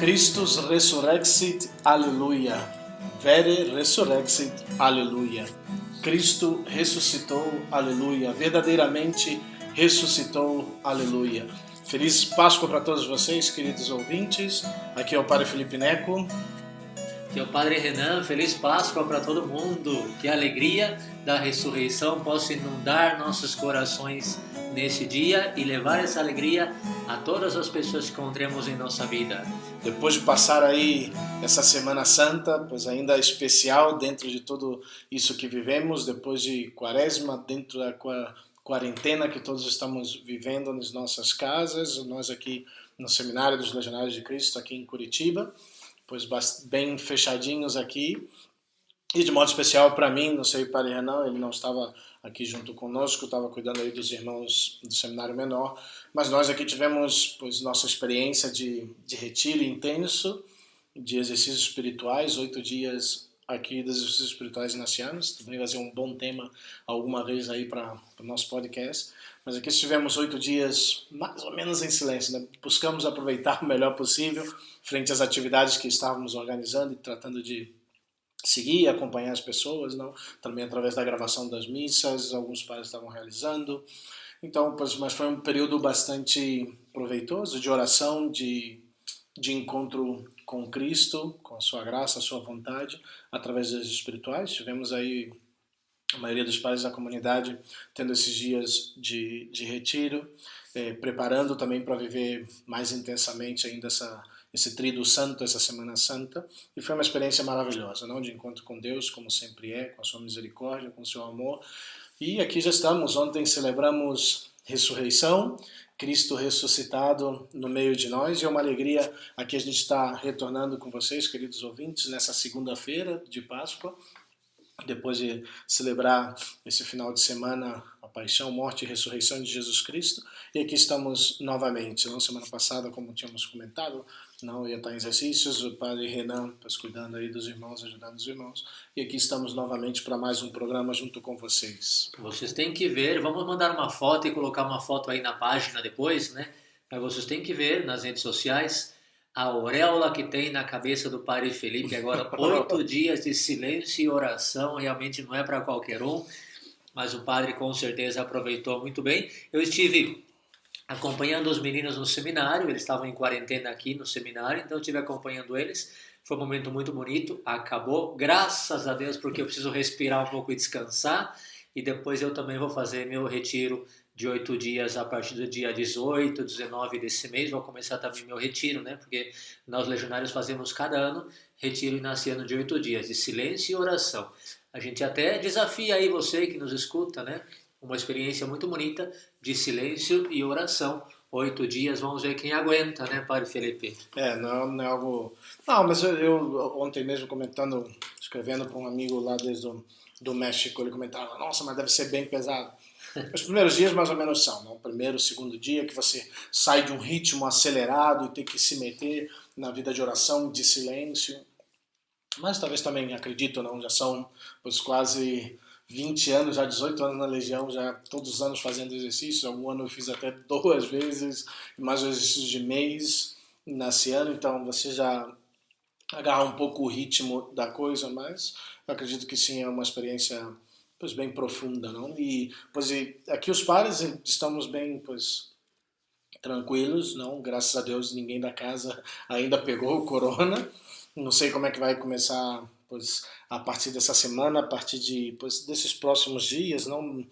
Christus resurrexit, aleluia. Vere resurrexit, aleluia. Cristo ressuscitou, aleluia. Verdadeiramente ressuscitou, aleluia. Feliz Páscoa para todos vocês, queridos ouvintes. Aqui é o Padre Felipe Neco. Que é o Padre Renan, feliz Páscoa para todo mundo. Que a alegria da ressurreição possa inundar nossos corações nesse dia e levar essa alegria a todas as pessoas que encontremos em nossa vida. Depois de passar aí essa Semana Santa, pois ainda especial dentro de tudo isso que vivemos, depois de Quaresma, dentro da quarentena que todos estamos vivendo nas nossas casas, nós aqui no Seminário dos Legionários de Cristo, aqui em Curitiba, pois bem fechadinhos aqui. E de modo especial para mim, não sei, o Padre Renan, ele não estava aqui junto conosco, estava cuidando aí dos irmãos do Seminário Menor, mas nós aqui tivemos, pois, nossa experiência de retiro intenso, de exercícios espirituais, 8 dias aqui dos exercícios espirituais inacianos, também vai ser um bom tema alguma vez aí para o nosso podcast, mas aqui estivemos 8 dias mais ou menos em silêncio, né? Buscamos aproveitar o melhor possível frente às atividades que estávamos organizando e tratando de seguir e acompanhar as pessoas, não? Também através da gravação das missas, alguns padres estavam realizando. Então, mas foi um período bastante proveitoso de oração, de encontro com Cristo, com a sua graça, a sua vontade, através das espirituais. Tivemos aí a maioria dos padres da comunidade tendo esses dias de retiro, preparando também para viver mais intensamente ainda esse Tríduo Santo, essa Semana Santa, e foi uma experiência maravilhosa, não? De encontro com Deus, como sempre é, com a sua misericórdia, com o seu amor. E aqui já estamos, ontem celebramos ressurreição, Cristo ressuscitado no meio de nós, e é uma alegria aqui a gente está retornando com vocês, queridos ouvintes, nessa segunda-feira de Páscoa, depois de celebrar esse final de semana a paixão, morte e ressurreição de Jesus Cristo, e aqui estamos novamente. Na semana passada, como tínhamos comentado, não ia estar em exercícios, o Padre Renan cuidando aí dos irmãos, ajudando os irmãos, e aqui estamos novamente para mais um programa junto com vocês. Vocês têm que ver, vamos mandar uma foto e colocar uma foto aí na página depois, né? Mas vocês têm que ver nas redes sociais a auréola que tem na cabeça do Padre Felipe agora, 8 dias de silêncio e oração, realmente não é para qualquer um, mas o Padre com certeza aproveitou muito bem. Eu estive acompanhando os meninos no seminário, eles estavam em quarentena aqui no seminário, então eu estive acompanhando eles, foi um momento muito bonito, acabou, graças a Deus, porque eu preciso respirar um pouco e descansar, e depois eu também vou fazer meu retiro de 8 dias a partir do dia 18, 19 desse mês, vou começar também meu retiro, né? Porque nós legionários fazemos cada ano retiro inaciano de 8 dias, de silêncio e oração. A gente até desafia aí você que nos escuta, né? Uma experiência muito bonita de silêncio e oração. 8 dias, vamos ver quem aguenta, né, Padre Felipe? Não é algo... Não, mas eu ontem mesmo comentando, escrevendo para um amigo lá desde do México, ele comentava, nossa, mas deve ser bem pesado. Os primeiros dias mais ou menos são, não? O primeiro, segundo dia que você sai de um ritmo acelerado e tem que se meter na vida de oração, de silêncio. Mas talvez também, acredito, não? Já são quase 20 anos, já 18 anos na Legião, já todos os anos fazendo exercício. Algum ano eu fiz até 2 vezes, mais exercícios de mês nesse ano, então você já agarra um pouco o ritmo da coisa, mas eu acredito que sim, é uma experiência bem profunda, não? E aqui os padres estamos bem, tranquilos, não? Graças a Deus ninguém da casa ainda pegou o corona. Não sei como é que vai começar, a partir dessa semana, a partir desses próximos dias, não?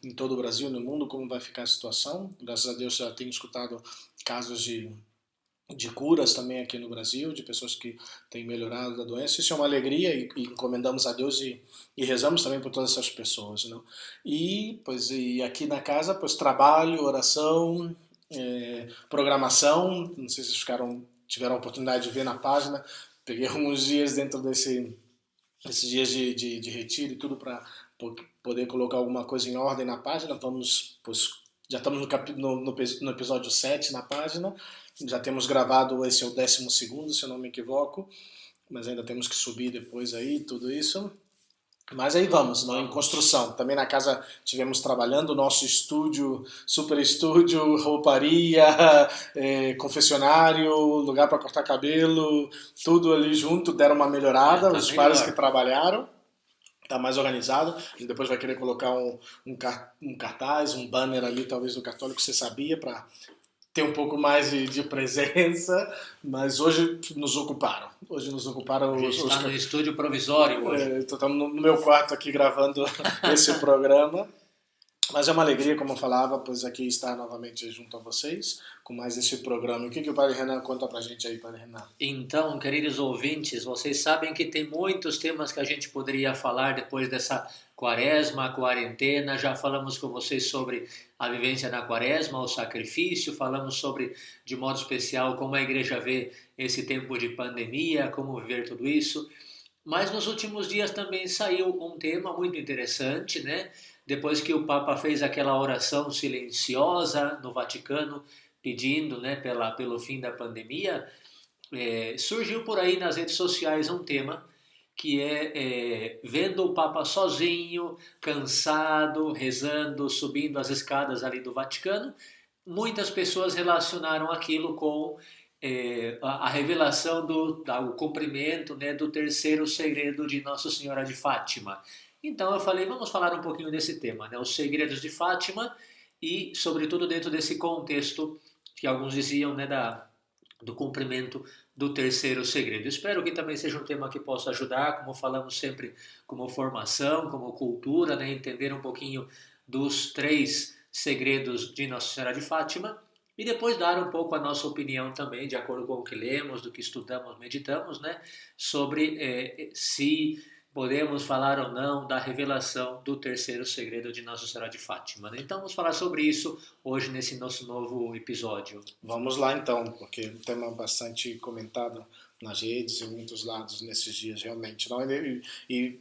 Em todo o Brasil, no mundo, como vai ficar a situação. Graças a Deus já tenho escutado casos de curas também aqui no Brasil, de pessoas que têm melhorado da doença. Isso é uma alegria e encomendamos a Deus e rezamos também por todas essas pessoas, não? E aqui na casa, trabalho, oração, programação. Não sei se vocês tiveram a oportunidade de ver na página. Peguei alguns dias dentro esses dias de retiro e tudo para poder colocar alguma coisa em ordem na página. Já estamos no episódio 7 na página. Já temos gravado, esse é o 12º, se eu não me equivoco, mas ainda temos que subir depois aí, tudo isso. Mas aí vamos, não, em construção. Também na casa tivemos trabalhando nosso estúdio, super estúdio, rouparia, confessionário, lugar para cortar cabelo, tudo ali junto, deram uma melhorada. Tá Os pares que melhor. trabalharam, tá mais organizado. E depois vai querer colocar um cartaz, um banner ali, talvez do católico, você sabia, para ter um pouco mais de presença, mas hoje nos ocuparam. Hoje nos ocuparam A gente os está no estúdio provisório hoje. estamos no meu quarto aqui gravando esse programa. Mas é uma alegria, como eu falava, pois aqui estar novamente junto a vocês com mais esse programa. O que o Padre Renan conta pra gente aí, Padre Renan? Então, queridos ouvintes, vocês sabem que tem muitos temas que a gente poderia falar depois dessa quaresma, quarentena. Já falamos com vocês sobre a vivência na quaresma, o sacrifício, falamos sobre, de modo especial, como a igreja vê esse tempo de pandemia, como viver tudo isso. Mas nos últimos dias também saiu um tema muito interessante, né? Depois que o Papa fez aquela oração silenciosa no Vaticano, pedindo, né, pelo fim da pandemia, surgiu por aí nas redes sociais um tema que vendo o Papa sozinho, cansado, rezando, subindo as escadas ali do Vaticano, muitas pessoas relacionaram aquilo com a revelação o cumprimento, né, do terceiro segredo de Nossa Senhora de Fátima. Então eu falei, vamos falar um pouquinho desse tema, né, os segredos de Fátima e, sobretudo, dentro desse contexto que alguns diziam, né, do cumprimento do terceiro segredo. Espero que também seja um tema que possa ajudar, como falamos sempre, como formação, como cultura, né, entender um pouquinho dos três segredos de Nossa Senhora de Fátima e depois dar um pouco a nossa opinião também, de acordo com o que lemos, do que estudamos, meditamos, né, sobre se podemos falar ou não da revelação do terceiro segredo de Nossa Senhora de Fátima. Então vamos falar sobre isso hoje nesse nosso novo episódio. Vamos lá então, porque é um tema bastante comentado nas redes e em muitos lados nesses dias, realmente. Não?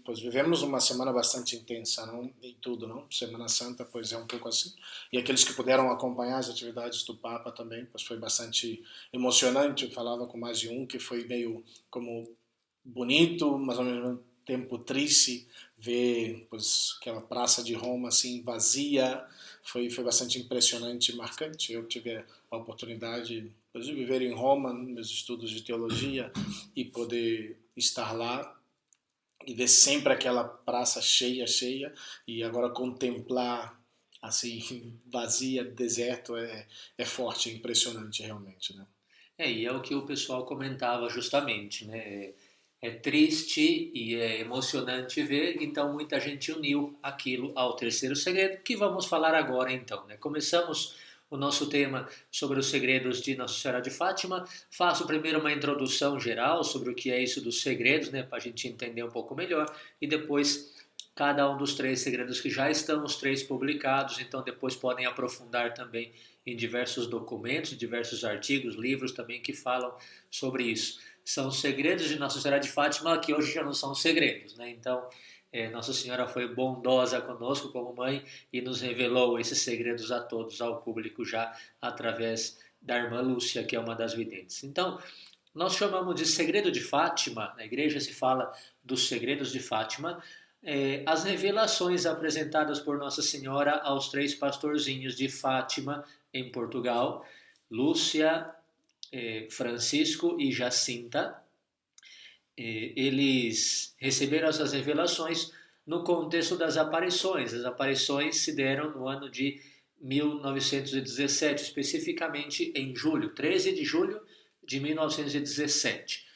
Pois vivemos uma semana bastante intensa, não? Em tudo, não? Semana Santa, pois é um pouco assim. E aqueles que puderam acompanhar as atividades do Papa também, pois foi bastante emocionante. Eu falava com mais de um que foi meio como bonito, mas ao mesmo tempo triste ver pois, aquela praça de Roma assim vazia. Foi bastante impressionante e marcante. Eu tive a oportunidade de viver em Roma, meus estudos de teologia, e poder estar lá e ver sempre aquela praça cheia, cheia, e agora contemplar assim vazia, deserto, é forte, é impressionante realmente, né? E é o que o pessoal comentava justamente, né? É triste e é emocionante ver, então muita gente uniu aquilo ao terceiro segredo, que vamos falar agora então, né? Começamos o nosso tema sobre os segredos de Nossa Senhora de Fátima. Faço primeiro uma introdução geral sobre o que é isso dos segredos, né? Para a gente entender um pouco melhor, e depois cada um dos três segredos que já estão, os três publicados, então depois podem aprofundar também em diversos documentos, diversos artigos, livros também que falam sobre isso. São os segredos de Nossa Senhora de Fátima que hoje já não são segredos, né? Então, Nossa Senhora foi bondosa conosco como mãe e nos revelou esses segredos a todos, ao público já através da irmã Lúcia, que é uma das videntes. Então, nós chamamos de segredo de Fátima, na igreja se fala dos segredos de Fátima, as revelações apresentadas por Nossa Senhora aos três pastorzinhos de Fátima, em Portugal, Lúcia, Francisco e Jacinta. Eles receberam essas revelações no contexto das aparições. As aparições se deram no ano de 1917, especificamente em julho, 13 de julho de 1917.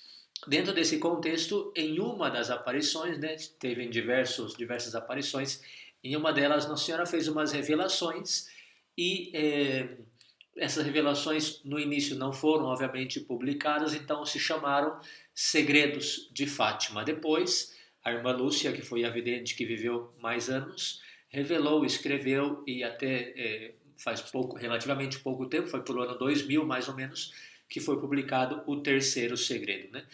Dentro desse contexto, em uma das aparições, né, teve diversas aparições, em uma delas Nossa Senhora fez umas revelações e essas revelações no início não foram obviamente publicadas, então se chamaram Segredos de Fátima. Depois, a irmã Lúcia, que foi a vidente que viveu mais anos, revelou, escreveu e até faz relativamente pouco tempo, foi pelo ano 2000 mais ou menos, que foi publicado o terceiro segredo, né?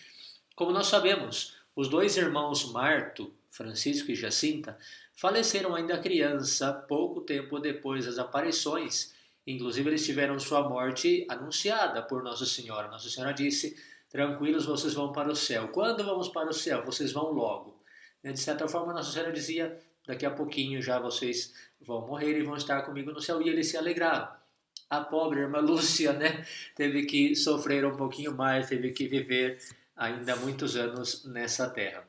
Como nós sabemos, os dois irmãos Marto, Francisco e Jacinta, faleceram ainda criança, pouco tempo depois das aparições. Inclusive, eles tiveram sua morte anunciada por Nossa Senhora. Nossa Senhora disse: tranquilos, vocês vão para o céu. Quando vamos para o céu? Vocês vão logo. De certa forma, Nossa Senhora dizia, daqui a pouquinho já vocês vão morrer e vão estar comigo no céu, e eles se alegraram. A pobre irmã Lúcia, né, teve que sofrer um pouquinho mais, teve que viver ainda muitos anos nessa terra.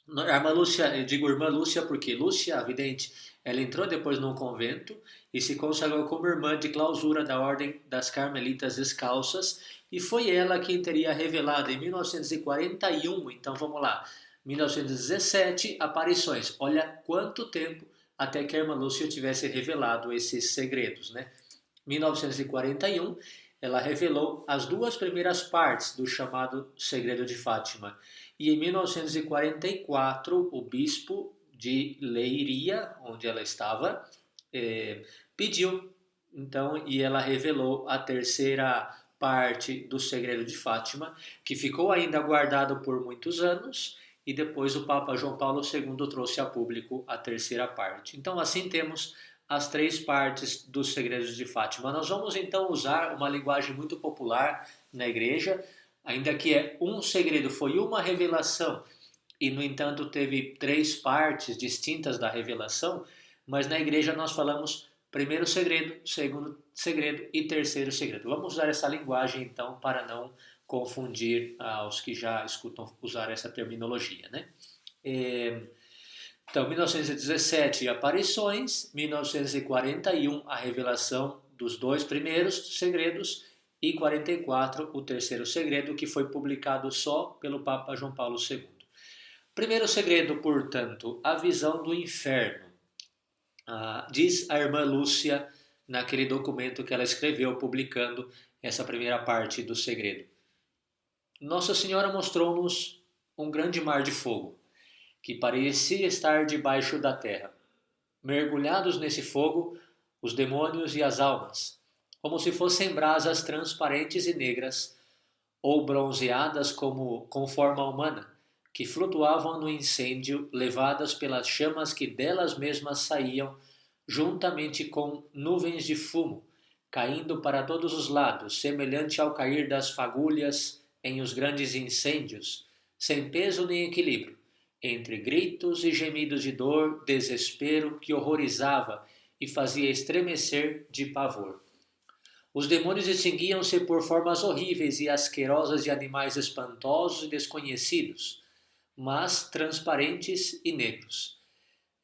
A irmã Lúcia, eu digo irmã Lúcia porque Lúcia, a vidente, ela entrou depois num convento e se consagrou como irmã de clausura da Ordem das Carmelitas Descalças, e foi ela quem teria revelado em 1941, então vamos lá, 1917, aparições. Olha quanto tempo até que a irmã Lúcia tivesse revelado esses segredos, né? 1941, ela revelou as duas primeiras partes do chamado Segredo de Fátima. E em 1944, o bispo de Leiria, onde ela estava, pediu, então, e ela revelou a terceira parte do Segredo de Fátima, que ficou ainda guardado por muitos anos, e depois o Papa João Paulo II trouxe a público a terceira parte. Então, assim temos as três partes dos Segredos de Fátima. Nós vamos então usar uma linguagem muito popular na igreja, ainda que é um segredo, foi uma revelação, e no entanto teve três partes distintas da revelação, mas na igreja nós falamos primeiro segredo, segundo segredo e terceiro segredo. Vamos usar essa linguagem então para não confundir aos que já escutam usar essa terminologia, né? Então, 1917, aparições, 1941, a revelação dos dois primeiros segredos, e 44, o terceiro segredo, que foi publicado só pelo Papa João Paulo II. Primeiro segredo, portanto, a visão do inferno. Diz a irmã Lúcia naquele documento que ela escreveu publicando essa primeira parte do segredo. Nossa Senhora mostrou-nos um grande mar de fogo, que parecia estar debaixo da terra. Mergulhados nesse fogo, os demônios e as almas, como se fossem brasas transparentes e negras, ou bronzeadas com forma humana, que flutuavam no incêndio, levadas pelas chamas que delas mesmas saíam, juntamente com nuvens de fumo, caindo para todos os lados, semelhante ao cair das fagulhas em os grandes incêndios, sem peso nem equilíbrio, entre gritos e gemidos de dor, desespero que horrorizava e fazia estremecer de pavor. Os demônios distinguiam-se por formas horríveis e asquerosas de animais espantosos e desconhecidos, mas transparentes e negros.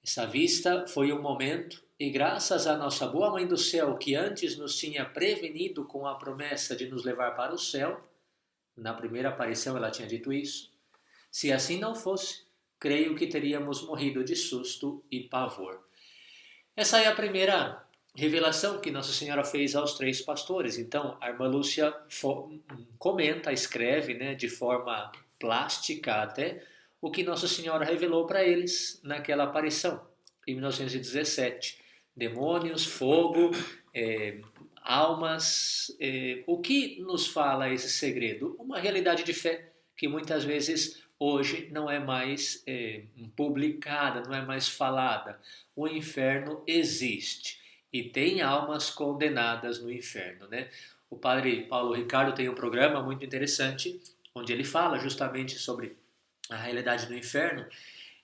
Essa vista foi um momento, e graças à nossa boa Mãe do Céu, que antes nos tinha prevenido com a promessa de nos levar para o céu, na primeira aparição ela tinha dito isso, se assim não fosse, creio que teríamos morrido de susto e pavor. Essa é a primeira revelação que Nossa Senhora fez aos três pastores. Então, a irmã Lúcia comenta, escreve, né, de forma plástica até, o que Nossa Senhora revelou para eles naquela aparição, em 1917. Demônios, fogo, almas. O que nos fala esse segredo? Uma realidade de fé que muitas vezes hoje não é mais publicada, não é mais falada. O inferno existe e tem almas condenadas no inferno, né? O padre Paulo Ricardo tem um programa muito interessante onde ele fala justamente sobre a realidade do inferno,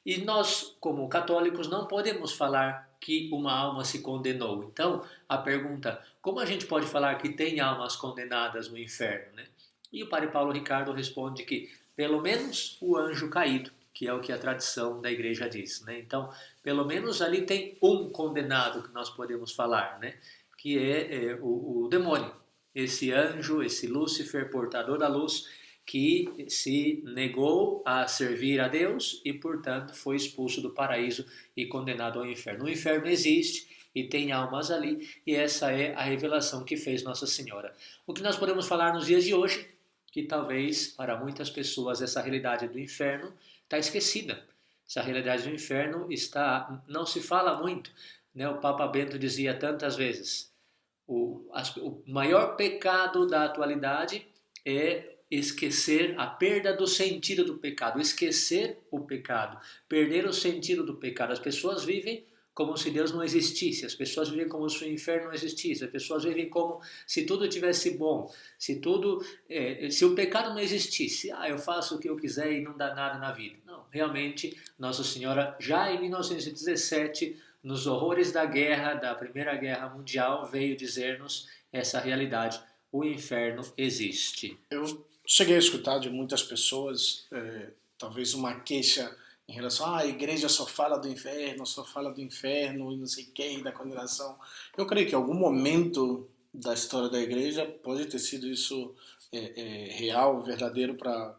e nós, como católicos, não podemos falar que uma alma se condenou. Então, a pergunta, como a gente pode falar que tem almas condenadas no inferno, né? E o padre Paulo Ricardo responde que pelo menos o anjo caído, que é o que a tradição da igreja diz, né? Então, pelo menos ali tem um condenado que nós podemos falar, né? Que é o demônio, esse anjo, esse Lúcifer, portador da luz, que se negou a servir a Deus e, portanto, foi expulso do paraíso e condenado ao inferno. O inferno existe e tem almas ali, e essa é a revelação que fez Nossa Senhora. O que nós podemos falar nos dias de hoje, que talvez para muitas pessoas essa realidade do inferno está esquecida. Essa realidade do inferno não se fala muito, né? O Papa Bento dizia tantas vezes, o maior pecado da atualidade é esquecer a perda do sentido do pecado, esquecer o pecado, perder o sentido do pecado. As pessoas vivem como se Deus não existisse, as pessoas vivem como se o inferno não existisse, as pessoas vivem como se tudo tivesse bom, se o pecado não existisse, eu faço o que eu quiser e não dá nada na vida. Não, realmente, Nossa Senhora, já em 1917, nos horrores da guerra, da Primeira Guerra Mundial, veio dizer-nos essa realidade. O inferno existe. Eu cheguei a escutar de muitas pessoas, talvez uma queixa em relação a igreja só fala do inferno e não sei quem, da condenação. Eu creio que em algum momento da história da igreja pode ter sido isso real, verdadeiro para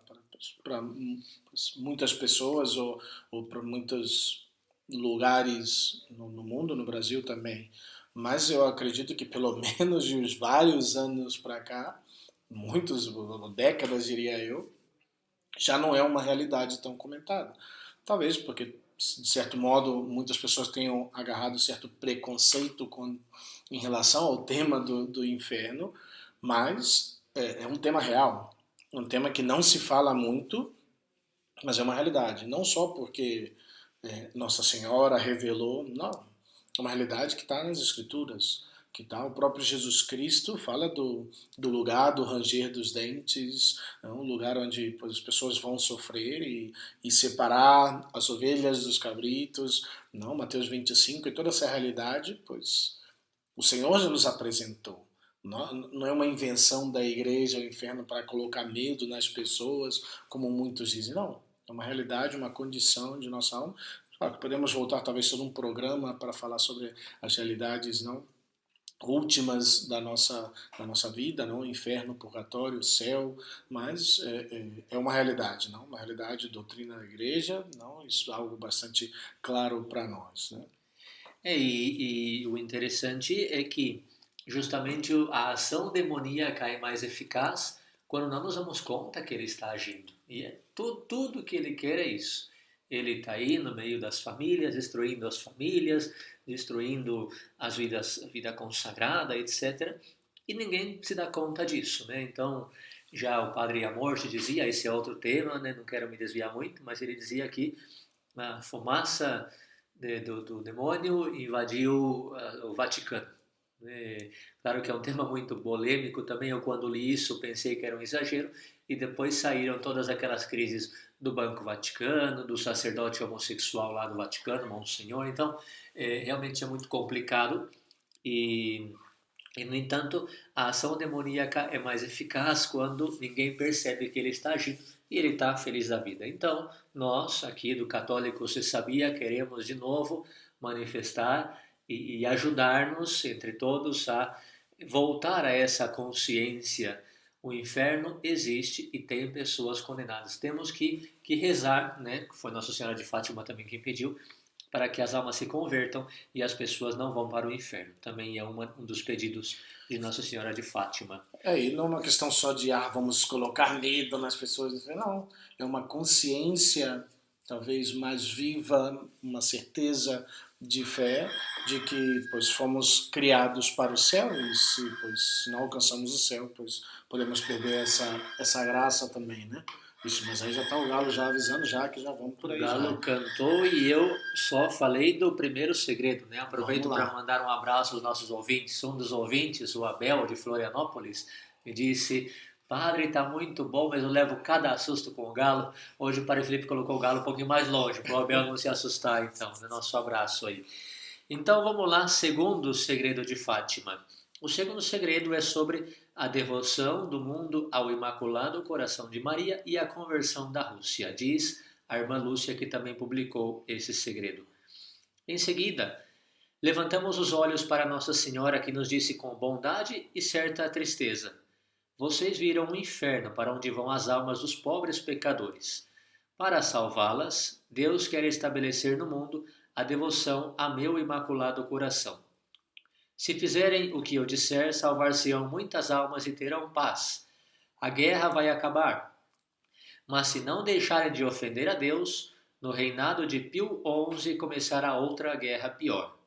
muitas pessoas ou para muitos lugares no mundo, no Brasil também. Mas eu acredito que pelo menos de uns vários anos para cá, muitas décadas diria eu, já não é uma realidade tão comentada. Talvez porque, de certo modo, muitas pessoas tenham agarrado certo preconceito em relação ao tema do inferno, mas é um tema real, um tema que não se fala muito, mas é uma realidade. Não só porque Nossa Senhora revelou, não. É uma realidade que está nas Escrituras, que tá, o próprio Jesus Cristo fala do lugar do ranger dos dentes, um lugar onde pois, as pessoas vão sofrer e separar as ovelhas dos cabritos, não, Mateus 25, e toda essa realidade, pois o Senhor já nos apresentou. Não é uma invenção da igreja, o inferno, para colocar medo nas pessoas, como muitos dizem, não. É uma realidade, uma condição de nossa alma. Claro, podemos voltar talvez sobre um programa para falar sobre as realidades não últimas da nossa vida, não? Inferno, purgatório, céu, mas é uma realidade, não? Uma realidade, doutrina da igreja, não? Isso é algo bastante claro para nós, né? E o interessante é que justamente a ação demoníaca é mais eficaz quando não nos damos conta que ele está agindo. E é tudo que ele quer é isso. Ele está aí no meio das famílias, destruindo as famílias, destruindo as vidas, a vida consagrada, etc. E ninguém se dá conta disso, né? Então, já o Padre Amorte dizia, esse é outro tema, né? Não quero me desviar muito, mas ele dizia que a fumaça do demônio invadiu o Vaticano. Claro que é um tema muito polêmico também. Eu, quando li isso, pensei que era um exagero, e depois saíram todas aquelas crises do Banco Vaticano, do sacerdote homossexual lá do Vaticano, Monsenhor. Então, realmente é muito complicado. E, no entanto, a ação demoníaca é mais eficaz quando ninguém percebe que ele está agindo e ele está feliz da vida. Então, nós aqui do Católico Se Sabia queremos de novo manifestar e ajudar-nos entre todos a voltar a essa consciência. O inferno existe e tem pessoas condenadas. Temos que rezar, né? Foi Nossa Senhora de Fátima também quem pediu, para que as almas se convertam e as pessoas não vão para o inferno. Também é um dos pedidos de Nossa Senhora de Fátima. E não é uma questão só de, vamos colocar medo nas pessoas, não. É uma consciência talvez mais viva, uma certeza de fé de que pois fomos criados para o céu e se não alcançamos o céu, pois podemos perder essa graça também, né? Isso, mas aí já está o Galo já avisando já que já vamos por aí. O Galo já cantou e eu só falei do primeiro segredo, né? Aproveito para mandar um abraço aos nossos ouvintes. Um dos ouvintes, o Abel de Florianópolis, me disse: Padre, está muito bom, mas eu levo cada susto com o Galo. Hoje o Padre Felipe colocou o Galo um pouquinho mais longe, para o Abel não se assustar, então. Nosso abraço aí. Então vamos lá, segundo segredo de Fátima. O segundo segredo é sobre a devoção do mundo ao Imaculado Coração de Maria e a conversão da Rússia, diz a irmã Lúcia, que também publicou esse segredo. Em seguida, levantamos os olhos para Nossa Senhora, que nos disse com bondade e certa tristeza: Vocês viram o inferno para onde vão as almas dos pobres pecadores. Para salvá-las, Deus quer estabelecer no mundo a devoção a meu Imaculado Coração. Se fizerem o que eu disser, salvar-se-ão muitas almas e terão paz. A guerra vai acabar. Mas se não deixarem de ofender a Deus, no reinado de Pio XI começará outra guerra pior.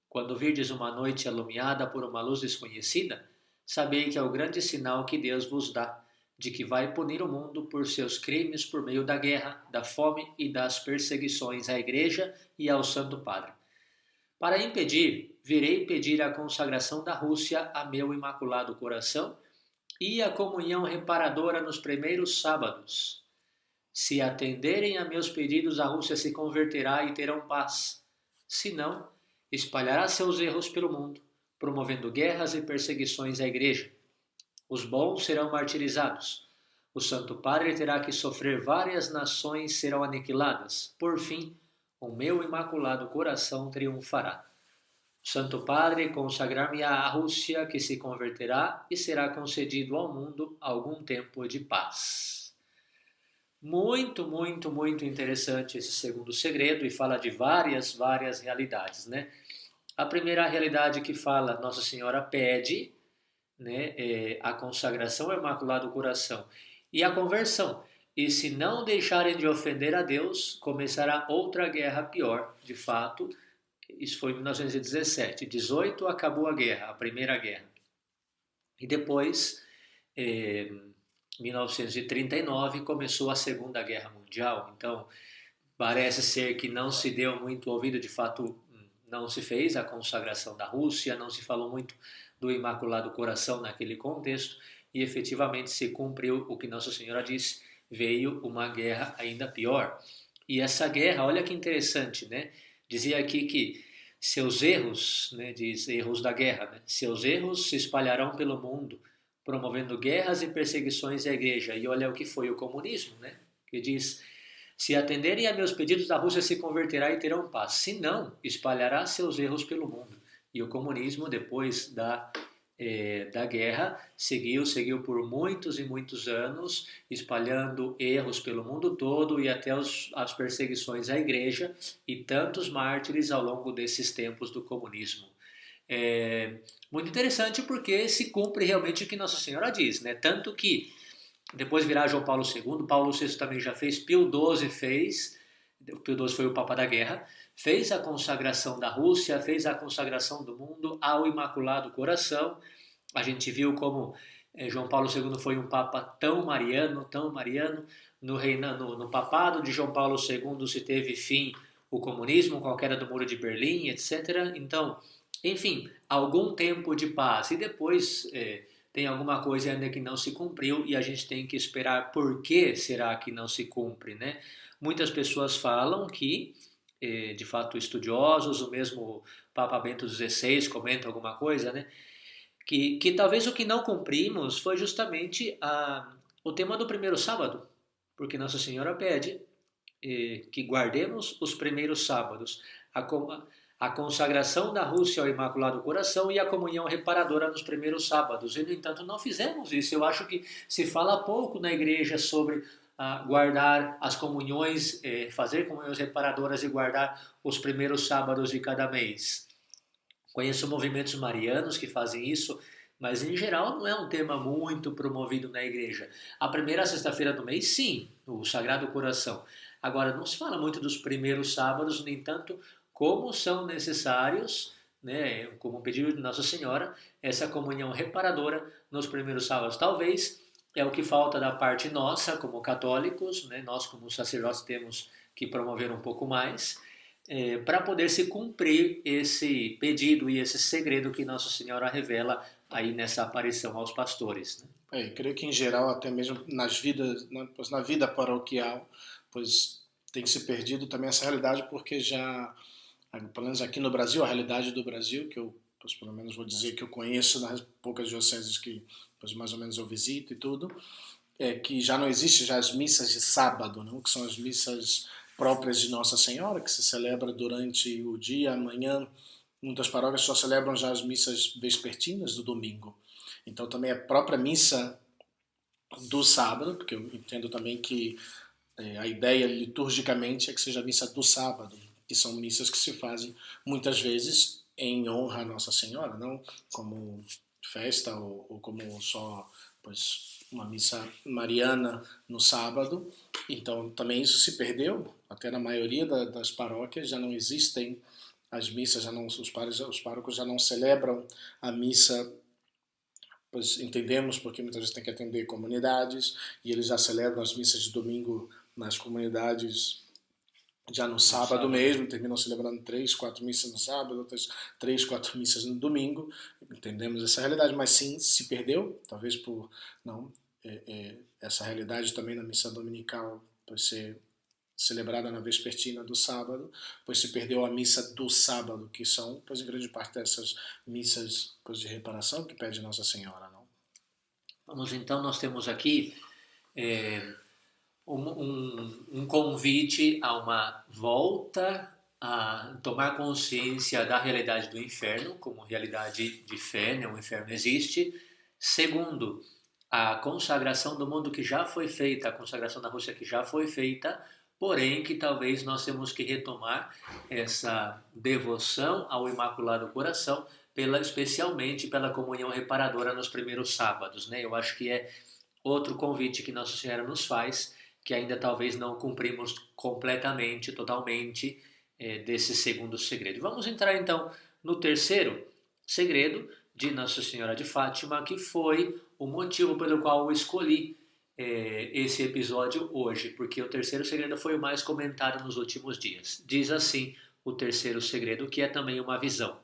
Quando virdes uma noite alumiada por uma luz desconhecida, sabei que é o grande sinal que Deus vos dá, de que vai punir o mundo por seus crimes por meio da guerra, da fome e das perseguições à Igreja e ao Santo Padre. Para impedir, virei pedir a consagração da Rússia a meu Imaculado Coração e a comunhão reparadora nos primeiros sábados. Se atenderem a meus pedidos, a Rússia se converterá e terão paz. Se não, espalhará seus erros pelo mundo, promovendo guerras e perseguições à Igreja. Os bons serão martirizados. O Santo Padre terá que sofrer, várias nações serão aniquiladas. Por fim, o meu imaculado coração triunfará. O Santo Padre consagrar-me-á à Rússia, que se converterá e será concedido ao mundo algum tempo de paz. Muito, muito, muito interessante esse segundo segredo e fala de várias realidades, né? A primeira realidade que fala, Nossa Senhora pede, né, a consagração ao Imaculado Coração e a conversão. E se não deixarem de ofender a Deus, começará outra guerra pior. De fato, isso foi em 1917. 18 acabou a guerra, a primeira guerra. E depois, em 1939, começou a Segunda Guerra Mundial. Então, parece ser que não se deu muito ouvido, de fato, não se fez a consagração da Rússia, não se falou muito do Imaculado Coração naquele contexto, e efetivamente se cumpriu o que Nossa Senhora disse, veio uma guerra ainda pior. E essa guerra, olha que interessante, né? Dizia aqui que seus erros, né, diz erros da guerra, né? Seus erros se espalharão pelo mundo, promovendo guerras e perseguições à Igreja. E olha o que foi o comunismo, né? Que diz: se atenderem a meus pedidos, a Rússia se converterá e terão paz. Se não, espalhará seus erros pelo mundo. E o comunismo, depois da guerra, seguiu por muitos e muitos anos, espalhando erros pelo mundo todo e até as perseguições à Igreja e tantos mártires ao longo desses tempos do comunismo. Muito interessante porque se cumpre realmente o que Nossa Senhora diz, né? Tanto que depois virá João Paulo II, Paulo VI também já fez, Pio XII fez, Pio XII foi o Papa da Guerra, fez a consagração da Rússia, fez a consagração do mundo ao Imaculado Coração. A gente viu como João Paulo II foi um Papa tão mariano, no papado de João Paulo II se teve fim o comunismo com a queda do Muro de Berlim, etc. Então, enfim, algum tempo de paz e depois tem alguma coisa ainda que não se cumpriu e a gente tem que esperar por que será que não se cumpre, né? Muitas pessoas falam que, de fato, estudiosos, o mesmo Papa Bento XVI comenta alguma coisa, né? Que talvez o que não cumprimos foi justamente o tema do primeiro sábado, porque Nossa Senhora pede que guardemos os primeiros sábados, a consagração da Rússia ao Imaculado Coração e a comunhão reparadora nos primeiros sábados. E, no entanto, não fizemos isso. Eu acho que se fala pouco na igreja sobre guardar as comunhões, fazer comunhões reparadoras e guardar os primeiros sábados de cada mês. Conheço movimentos marianos que fazem isso, mas em geral não é um tema muito promovido na igreja. A primeira sexta-feira do mês, sim, o Sagrado Coração. Agora, não se fala muito dos primeiros sábados, no entanto, como são necessários, né, como pedido de Nossa Senhora, essa comunhão reparadora nos primeiros sábados. Talvez é o que falta da parte nossa, como católicos, né, nós como sacerdotes temos que promover um pouco mais, para poder se cumprir esse pedido e esse segredo que Nossa Senhora revela aí nessa aparição aos pastores, né? Eu creio que em geral, até mesmo na vida paroquial, pois tem se perdido também essa realidade, porque já, pelo menos aqui no Brasil, a realidade do Brasil, que eu pois, pelo menos vou dizer que eu conheço nas poucas dioceses que pois, mais ou menos eu visito e tudo, é que já não existe já as missas de sábado, não? Que são as missas próprias de Nossa Senhora, que se celebra durante o dia, amanhã. Muitas paróquias só celebram já as missas vespertinas do domingo. Então também a própria missa do sábado, porque eu entendo também que a ideia liturgicamente é que seja a missa do sábado, que são missas que se fazem muitas vezes em honra a Nossa Senhora, não como festa ou como só pois, uma missa mariana no sábado. Então também isso se perdeu, até na maioria das paróquias já não existem as missas, os párocos já não celebram a missa, pois entendemos porque muitas vezes tem que atender comunidades e eles já celebram as missas de domingo nas comunidades já no sábado mesmo, terminam celebrando 3, 4 missas no sábado, outras 3, 4 missas no domingo. Entendemos essa realidade, mas sim, se perdeu, talvez por não essa realidade também na missa dominical pois ser celebrada na vespertina do sábado, pois se perdeu a missa do sábado, que são, pois em grande parte dessas missas, pois de reparação que pede Nossa Senhora, não? Vamos então, nós temos aqui um convite a uma volta a tomar consciência da realidade do inferno, como realidade de fé, né? O inferno existe. Segundo, a consagração do mundo que já foi feita, a consagração da Rússia que já foi feita, porém que talvez nós temos que retomar essa devoção ao Imaculado Coração, especialmente pela comunhão reparadora nos primeiros sábados, né? Eu acho que é outro convite que Nossa Senhora nos faz, que ainda talvez não cumprimos completamente, totalmente, desse segundo segredo. Vamos entrar então no terceiro segredo de Nossa Senhora de Fátima, que foi o motivo pelo qual eu escolhi esse episódio hoje, porque o terceiro segredo foi o mais comentado nos últimos dias. Diz assim o terceiro segredo, que é também uma visão.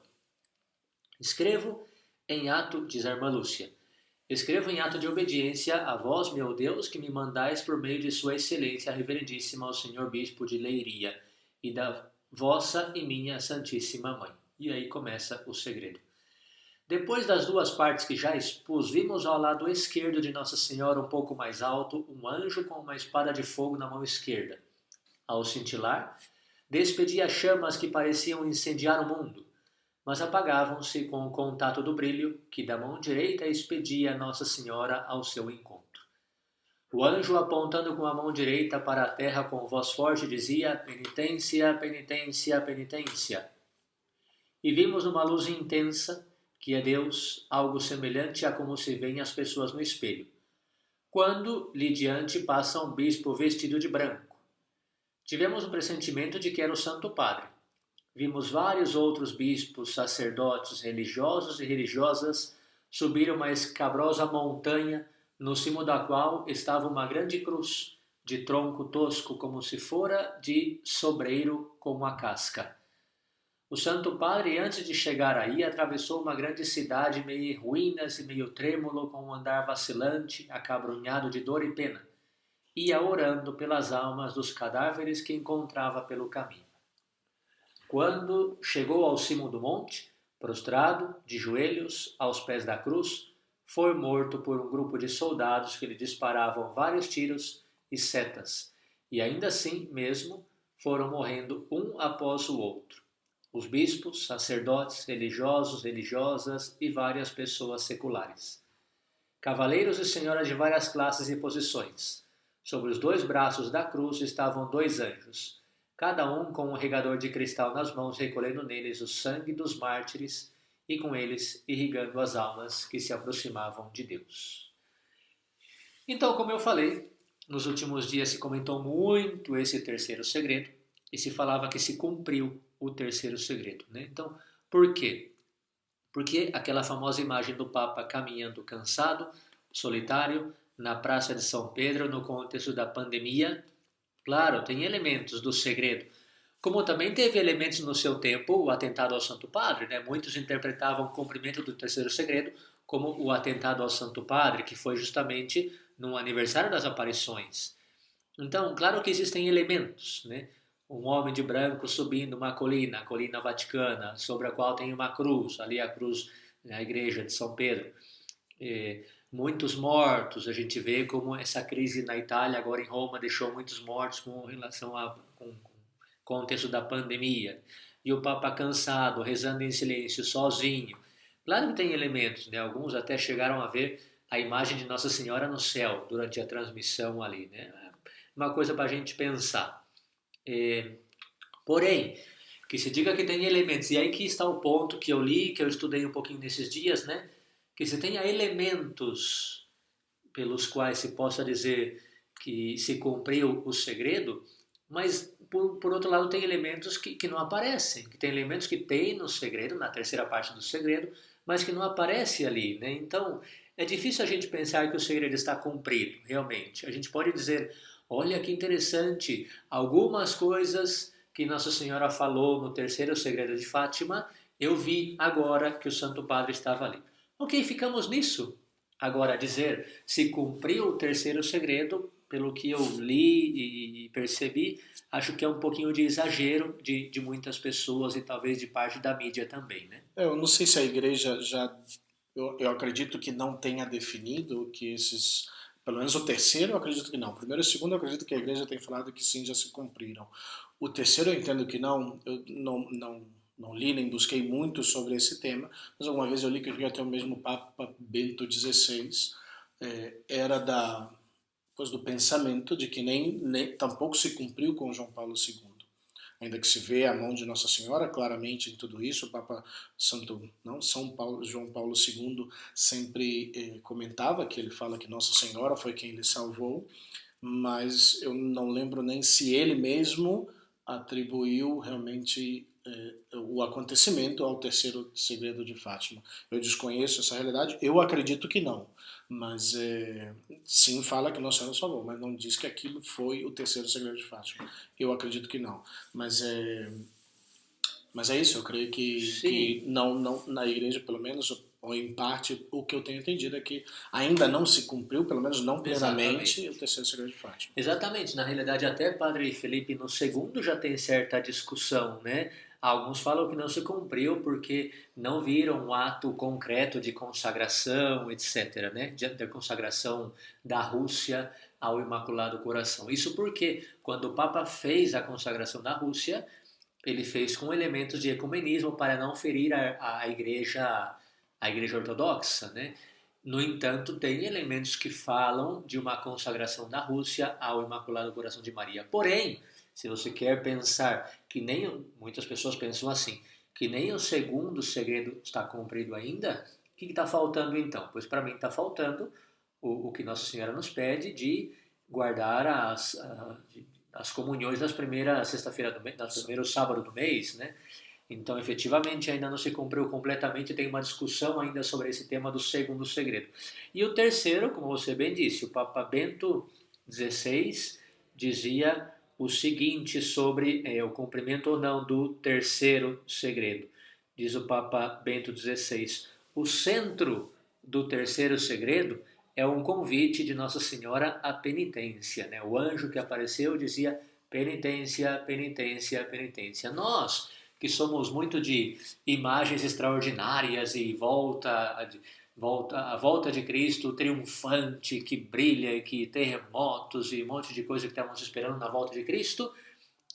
Escrevo em ato, diz a irmã Lúcia, escrevo em ato de obediência a vós, meu Deus, que me mandais por meio de sua excelência reverendíssima ao Senhor Bispo de Leiria e da vossa e minha Santíssima Mãe. E aí começa o segredo. Depois das duas partes que já expus, vimos ao lado esquerdo de Nossa Senhora, um pouco mais alto, um anjo com uma espada de fogo na mão esquerda. Ao cintilar, despedia chamas que pareciam incendiar o mundo, mas apagavam-se com o contato do brilho que da mão direita expedia Nossa Senhora ao seu encontro. O anjo, apontando com a mão direita para a terra com voz forte, dizia: penitência, penitência, penitência. E vimos numa luz intensa, que é Deus, algo semelhante a como se veem as pessoas no espelho, quando lhe diante passa um bispo vestido de branco. Tivemos o pressentimento de que era o Santo Padre. Vimos vários outros bispos, sacerdotes, religiosos e religiosas subir uma escabrosa montanha, no cimo da qual estava uma grande cruz, de tronco tosco, como se fora de sobreiro com a casca. O Santo Padre, antes de chegar aí, atravessou uma grande cidade meio em ruínas e meio trêmulo, com um andar vacilante, acabrunhado de dor e pena. Ia orando pelas almas dos cadáveres que encontrava pelo caminho. Quando chegou ao cimo do monte, prostrado, de joelhos, aos pés da cruz, foi morto por um grupo de soldados que lhe disparavam vários tiros e setas, e ainda assim mesmo foram morrendo um após o outro. Os bispos, sacerdotes, religiosos, religiosas e várias pessoas seculares. Cavaleiros e senhoras de várias classes e posições. Sobre os dois braços da cruz estavam dois anjos, cada um com um regador de cristal nas mãos, recolhendo neles o sangue dos mártires e com eles irrigando as almas que se aproximavam de Deus. Então, como eu falei, nos últimos dias se comentou muito esse terceiro segredo e se falava que se cumpriu o terceiro segredo, né? Então, por quê? Porque aquela famosa imagem do Papa caminhando cansado, solitário, na Praça de São Pedro, no contexto da pandemia, claro, tem elementos do segredo, como também teve elementos no seu tempo o atentado ao Santo Padre, né? Muitos interpretavam o cumprimento do terceiro segredo como o atentado ao Santo Padre, que foi justamente no aniversário das aparições. Então, claro que existem elementos, né? Um homem de branco subindo uma colina, a colina Vaticana, sobre a qual tem uma cruz, ali a cruz na igreja de São Pedro. Muitos mortos, a gente vê como essa crise na Itália, agora em Roma, deixou muitos mortos com relação ao contexto da pandemia. E o Papa cansado, rezando em silêncio, sozinho. Claro que tem elementos, né? Alguns até chegaram a ver a imagem de Nossa Senhora no céu durante a transmissão ali, né? Uma coisa para a gente pensar. Porém, que se diga que tem elementos, e aí que está o ponto que eu li, que eu estudei um pouquinho nesses dias, né? Que se tenha elementos pelos quais se possa dizer que se cumpriu o segredo, mas por outro lado tem elementos que não aparecem, que tem elementos que tem no segredo, na terceira parte do segredo, mas que não aparece ali, né? Então é difícil a gente pensar que o segredo está cumprido, realmente. A gente pode dizer, olha que interessante, algumas coisas que Nossa Senhora falou no terceiro segredo de Fátima, eu vi agora que o Santo Padre estava ali. Ok, ficamos nisso. Agora, dizer se cumpriu o terceiro segredo, pelo que eu li e percebi, acho que é um pouquinho de exagero de muitas pessoas e talvez de parte da mídia também, né? Eu não sei se a igreja já. Eu acredito que não tenha definido que esses. Pelo menos o terceiro eu acredito que não. O primeiro e o segundo eu acredito que a igreja tem falado que sim, já se cumpriram. O terceiro eu entendo que não. Eu não li nem busquei muito sobre esse tema, mas alguma vez eu li que até o mesmo Papa Bento XVI era do pensamento de que nem tampouco se cumpriu com João Paulo II. Ainda que se vê a mão de Nossa Senhora claramente em tudo isso, o Papa Santo, não, João Paulo II sempre comentava que ele fala que Nossa Senhora foi quem lhe salvou, mas eu não lembro nem se ele mesmo atribuiu realmente o acontecimento ao terceiro segredo de Fátima. Eu desconheço essa realidade, eu acredito que não, mas sim fala que Nossa Senhora salvou, mas não diz que aquilo foi o terceiro segredo de Fátima. Eu acredito que não, mas é isso, eu creio que Sim, não, na igreja, pelo menos, ou em parte, o que eu tenho entendido é que ainda não se cumpriu, pelo menos não plenamente, o exatamente. terceiro segredo de Fátima. Exatamente, na realidade até Padre Felipe no segundo já tem certa discussão, né? Alguns falam que não se cumpriu porque não viram um ato concreto de consagração, etc., né? De consagração da Rússia ao Imaculado Coração. Isso porque quando o Papa fez a consagração da Rússia, ele fez com elementos de ecumenismo para não ferir a igreja ortodoxa, né? No entanto, tem elementos que falam de uma consagração da Rússia ao Imaculado Coração de Maria. Porém, se você quer pensar que nem muitas pessoas pensam assim, que nem o segundo segredo está cumprido ainda, o que está faltando então? Pois para mim está faltando o que Nossa Senhora nos pede de guardar as comunhões das primeiras sexta-feira do mês, das primeiros sábado do mês, né? Então, efetivamente, ainda não se cumpriu completamente, tem uma discussão ainda sobre esse tema do segundo segredo. E o terceiro, como você bem disse, o Papa Bento XVI dizia o seguinte sobre o cumprimento ou não do terceiro segredo. Diz o Papa Bento XVI: o centro do terceiro segredo é um convite de Nossa Senhora à penitência. Né? O anjo que apareceu dizia penitência, penitência, penitência. Nós, que somos muito de imagens extraordinárias e a volta de Cristo triunfante, que brilha e que terremotos e um monte de coisa que estamos esperando na volta de Cristo,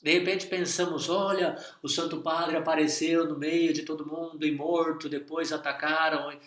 de repente pensamos, olha, o Santo Padre apareceu no meio de todo mundo e morto, depois atacaram.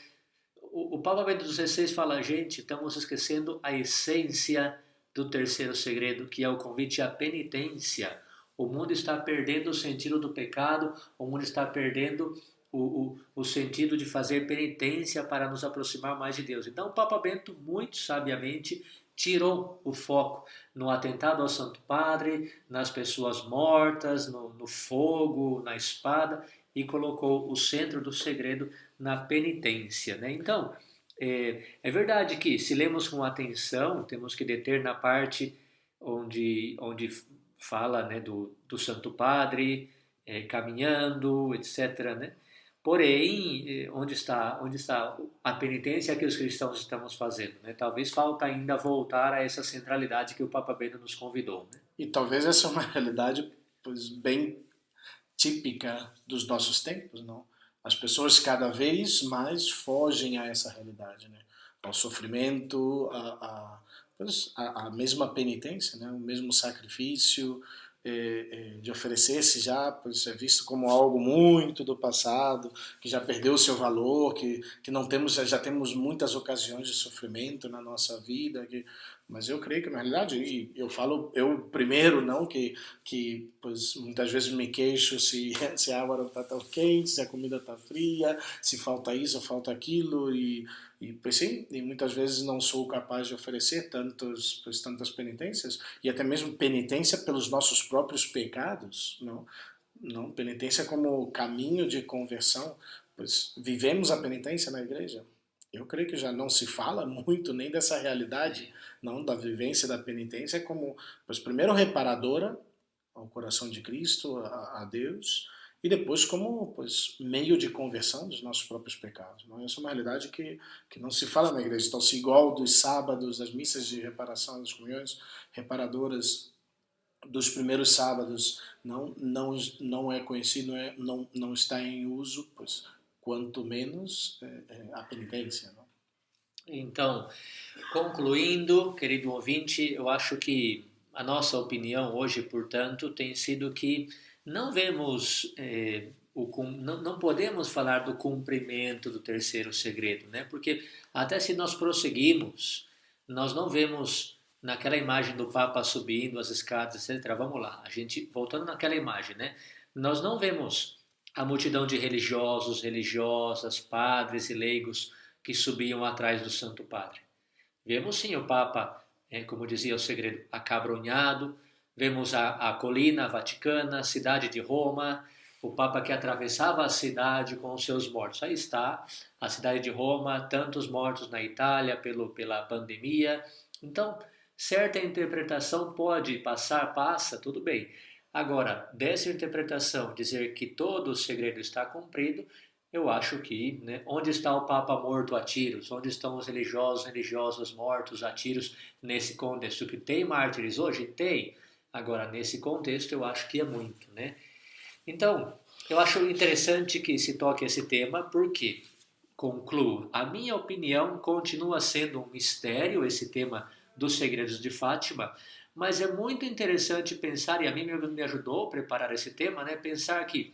O Papa Bento XVI fala, gente, estamos esquecendo a essência do terceiro segredo, que é o convite à penitência. O mundo está perdendo o sentido do pecado, o mundo está perdendo o sentido de fazer penitência para nos aproximar mais de Deus. Então, o Papa Bento, muito sabiamente, tirou o foco no atentado ao Santo Padre, nas pessoas mortas, no fogo, na espada, e colocou o centro do segredo na penitência. Né? Então, é verdade que se lemos com atenção, temos que deter na parte onde fala, né, do Santo Padre, caminhando, etc. Né? Porém, onde está a penitência que os cristãos estamos fazendo? Né? Talvez falta ainda voltar a essa centralidade que o Papa Bento nos convidou. Né? E talvez essa é uma realidade pois, bem típica dos nossos tempos, não? As pessoas cada vez mais fogem a essa realidade, né? Ao sofrimento, a mesma penitência, né? O mesmo sacrifício, de oferecer-se já, pois é visto como algo muito do passado, que já perdeu o seu valor, que não temos, já temos muitas ocasiões de sofrimento na nossa vida, mas eu creio que na realidade, e eu falo, eu primeiro não, que pois muitas vezes me queixo se a água não está tão quente, se a comida está fria, se falta isso, falta aquilo, pois sim, e muitas vezes não sou capaz de oferecer tantas penitências, e até mesmo penitência pelos nossos próprios pecados, não penitência como caminho de conversão, pois vivemos a penitência na igreja. Eu creio que já não se fala muito nem dessa realidade, não da vivência da penitência como, pois primeiro reparadora ao coração de Cristo, a Deus, e depois como pois, meio de conversão dos nossos próprios pecados. Não? Essa é uma realidade que não se fala na igreja. Então, se igual dos sábados, das missas de reparação, das comunhões reparadoras dos primeiros sábados não é conhecido, não está em uso, pois quanto menos a penitência. Não? Então, concluindo, querido ouvinte, eu acho que a nossa opinião hoje, portanto, tem sido que não vemos, não podemos falar do cumprimento do terceiro segredo, né? Porque até se nós prosseguirmos, nós não vemos naquela imagem do Papa subindo as escadas, etc. Vamos lá, a gente voltando naquela imagem, né? Nós não vemos a multidão de religiosos, religiosas, padres e leigos que subiam atrás do Santo Padre. Vemos sim o Papa, como dizia o segredo, acabrunhado, vemos a colina vaticana, a cidade de Roma, o Papa que atravessava a cidade com os seus mortos. Aí está a cidade de Roma, tantos mortos na Itália pela pandemia. Então, certa interpretação pode passa, tudo bem. Agora, dessa interpretação, dizer que todo o segredo está cumprido, eu acho que, né, onde está o Papa morto a tiros? Onde estão os religiosos mortos a tiros nesse contexto? Que tem mártires hoje? Tem. Agora, nesse contexto, eu acho que é muito, né? Então, eu acho interessante que se toque esse tema, porque, concluo, a minha opinião continua sendo um mistério, esse tema dos segredos de Fátima, mas é muito interessante pensar, e a mim me ajudou a preparar esse tema, né? Pensar que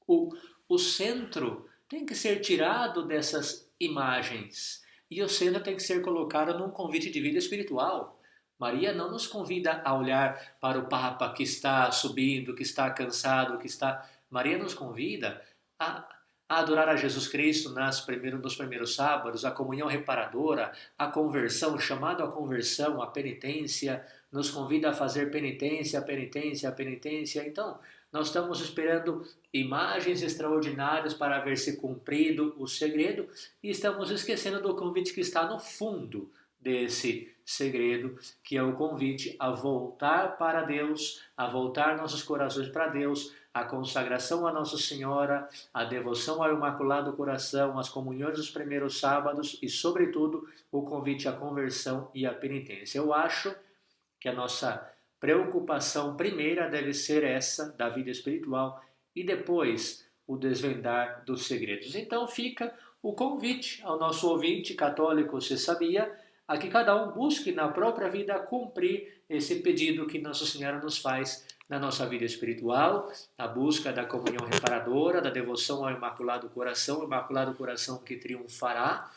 o centro tem que ser tirado dessas imagens e o centro tem que ser colocado num convite de vida espiritual. Maria não nos convida a olhar para o Papa que está subindo, que está cansado, que está. Maria nos convida a adorar a Jesus Cristo nos primeiros sábados, a comunhão reparadora, a conversão, o chamado à conversão, a penitência, nos convida a fazer penitência, penitência, penitência. Então, nós estamos esperando imagens extraordinárias para ver se cumprido o segredo e estamos esquecendo do convite que está no fundo desse segredo, que é o convite a voltar para Deus, a voltar nossos corações para Deus, a consagração a Nossa Senhora, a devoção ao Imaculado Coração, as comunhões dos primeiros sábados e, sobretudo, o convite à conversão e à penitência. Eu acho que a nossa preocupação primeira deve ser essa da vida espiritual e depois o desvendar dos segredos. Então fica o convite ao nosso ouvinte católico, você sabia, a que cada um busque na própria vida cumprir esse pedido que Nossa Senhora nos faz na nossa vida espiritual, a busca da comunhão reparadora, da devoção ao Imaculado Coração, o Imaculado Coração que triunfará,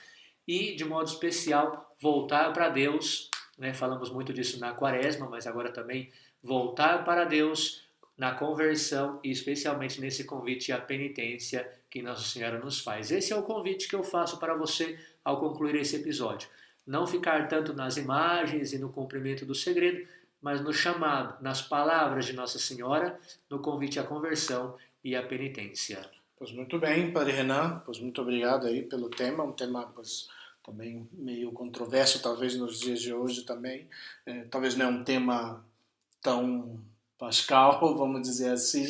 e, de modo especial, voltar para Deus, né? Falamos muito disso na Quaresma, mas agora também voltar para Deus na conversão e especialmente nesse convite à penitência que Nossa Senhora nos faz. Esse é o convite que eu faço para você ao concluir esse episódio. Não ficar tanto nas imagens e no cumprimento do segredo, mas no chamado, nas palavras de Nossa Senhora, no convite à conversão e à penitência. Pois muito bem, Padre Renan, pois muito obrigado aí pelo tema, um tema pois, também meio controverso talvez nos dias de hoje também, talvez não é um tema tão pascal, vamos dizer assim,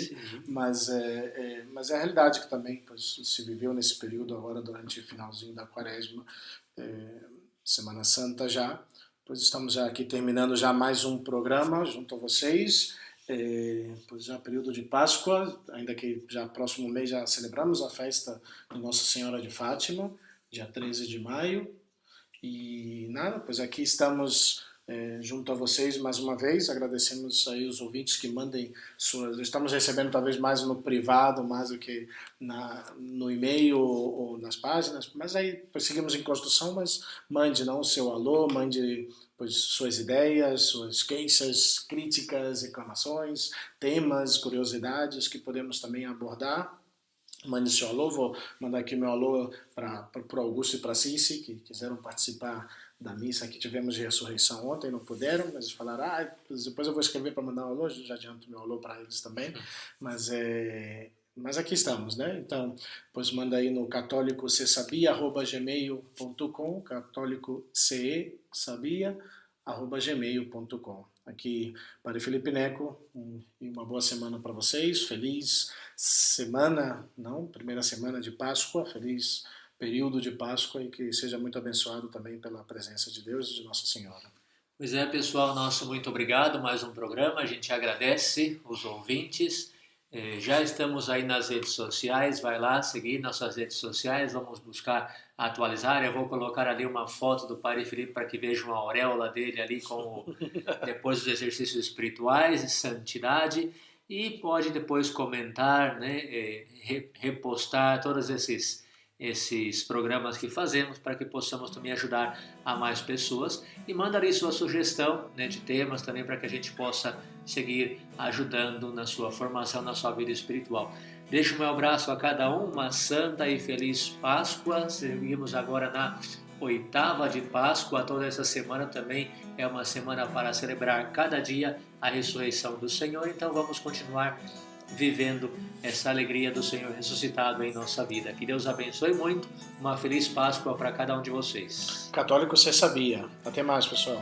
mas é a realidade que também pois, se viveu nesse período agora durante o finalzinho da Quaresma, Semana Santa já, pois estamos já aqui terminando já mais um programa junto a vocês, pois já período de Páscoa, ainda que já próximo mês já celebramos a festa de Nossa Senhora de Fátima, dia 13 de maio, e nada, pois aqui estamos junto a vocês mais uma vez, agradecemos aí os ouvintes que mandem suas, estamos recebendo talvez mais no privado, mais do que no e-mail ou nas páginas, mas aí pois, seguimos em construção, mas mande não o seu alô, mande pois, suas ideias, suas queixas, críticas, reclamações, temas, curiosidades que podemos também abordar. Mande seu alô, vou mandar aqui meu alô para o Augusto e para a Cici, que quiseram participar da missa que tivemos de ressurreição ontem, não puderam, mas falaram, depois eu vou escrever para mandar um alô, já adianto meu alô para eles também, mas aqui estamos, né? Então, pois manda aí no católicocesabia@gmail.com, católicocesabia@gmail.com. aqui, Padre Felipe Neco, e uma boa semana para vocês. Feliz semana, não, primeira semana de Páscoa, feliz período de Páscoa e que seja muito abençoado também pela presença de Deus e de Nossa Senhora. Pois é, pessoal, nosso muito obrigado, mais um programa, a gente agradece os ouvintes, já estamos aí nas redes sociais, vai lá seguir nossas redes sociais, vamos buscar atualizar, eu vou colocar ali uma foto do Padre Felipe para que vejam a auréola dele ali depois dos exercícios espirituais, santidade, e pode depois comentar, né, repostar todos esses programas que fazemos para que possamos também ajudar a mais pessoas e manda ali sua sugestão, né, de temas também para que a gente possa seguir ajudando na sua formação, na sua vida espiritual. Deixo o meu abraço a cada um, uma santa e feliz Páscoa. Seguimos agora na 8ª de Páscoa. Toda essa semana também é uma semana para celebrar cada dia a ressurreição do Senhor, então vamos continuar vivendo essa alegria do Senhor ressuscitado em nossa vida. Que Deus abençoe muito. Uma feliz Páscoa para cada um de vocês. Católico você sabia. Até mais, pessoal.